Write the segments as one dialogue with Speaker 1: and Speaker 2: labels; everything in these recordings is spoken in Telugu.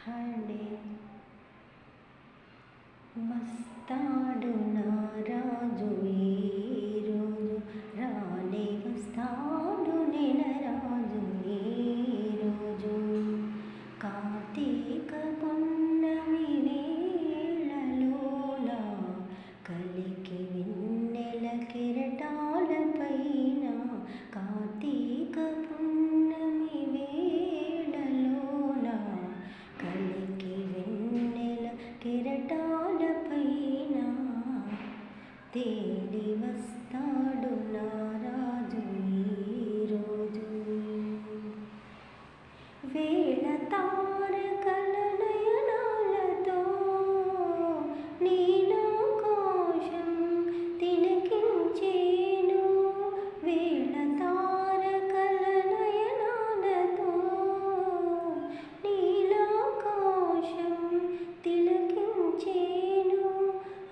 Speaker 1: హాయ్ అండి. వస్తాడు నా రాజు ఈరోజు, రానే వస్తాడు నెలరాజు ఈరోజు. కార్తీక పున్నమి వేళలోన కలికి వెన్నెల కెరటాలపైన, కార్తీక పున్నమి వేళలోన కలికి వెన్నెల కెరటాలపైన తేలి వస్తాడు నా రాజు ఈరోజు. వేళ తారకల నయనాలతో నీలాకాశం తిలకించేను. వేళ తారకల నయనాలతో నీలాకాశం తిలకించేను.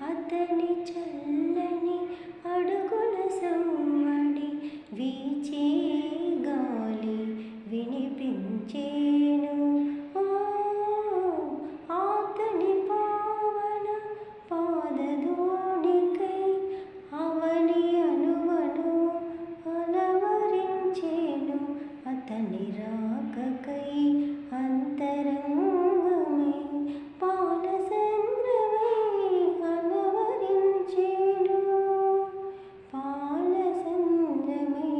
Speaker 1: అతని చల్లని అడుగుల సవ్వడి వీచే గాలి వినిపించేను. అతని పావన పాదధూళికై అవని అనువను అలవరించేను. అతని రాకకై అంతరంగమై పాలసంద్రమై అలవరించేను. పాలసంద్రమై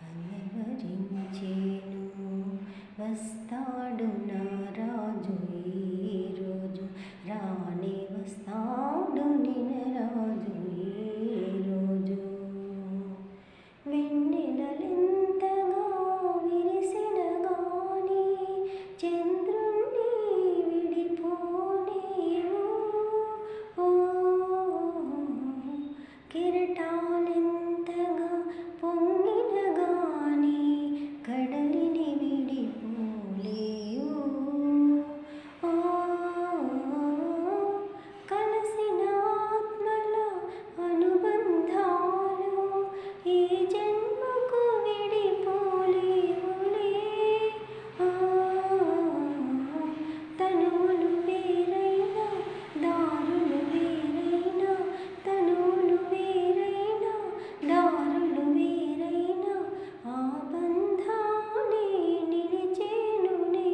Speaker 1: అలవరించేను. వస్తాడు నా రాజు ఈరోజు, రానే వస్తాడు నినరాజు ఈరోజు. వెన్నెలలెంతగా విరిసిన గాని చంద్రుణ్ణి విడిపోనేవు. కెరటాలెంతగా పొంగిన గాని కడలిని విడిపోలేవు. కలసిన ఆత్మల అనుబంధాలు ఈ జన్మకు విడిపోలేవులే. తనువులు వేరైనా దారులు వేరైనా, తనువులు వేరైనా దారులు వేరైనా ఆ బంధాలే నిలిచేనులే.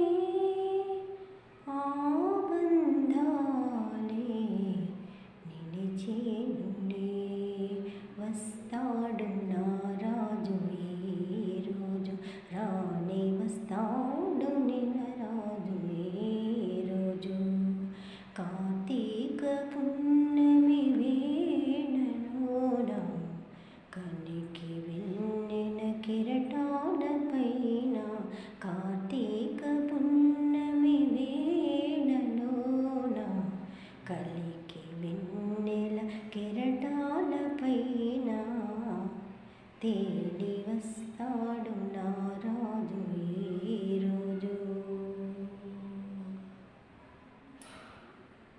Speaker 1: ఆ బంధాలే నిలిచేనులే. వస్తాడు నా రాజు ఈరోజు, రానే వస్తాడు నినరాజు ఈరోజు. కార్తీక పున్నమి వేళలోన కలికి వెన్నెల కెరటాలపైన, కార్తీక పున్నమి వేళలోన కలికి వెన్నెల కెరటాలపైన తేలి వస్తాడు నా రాజు ఈరోజు.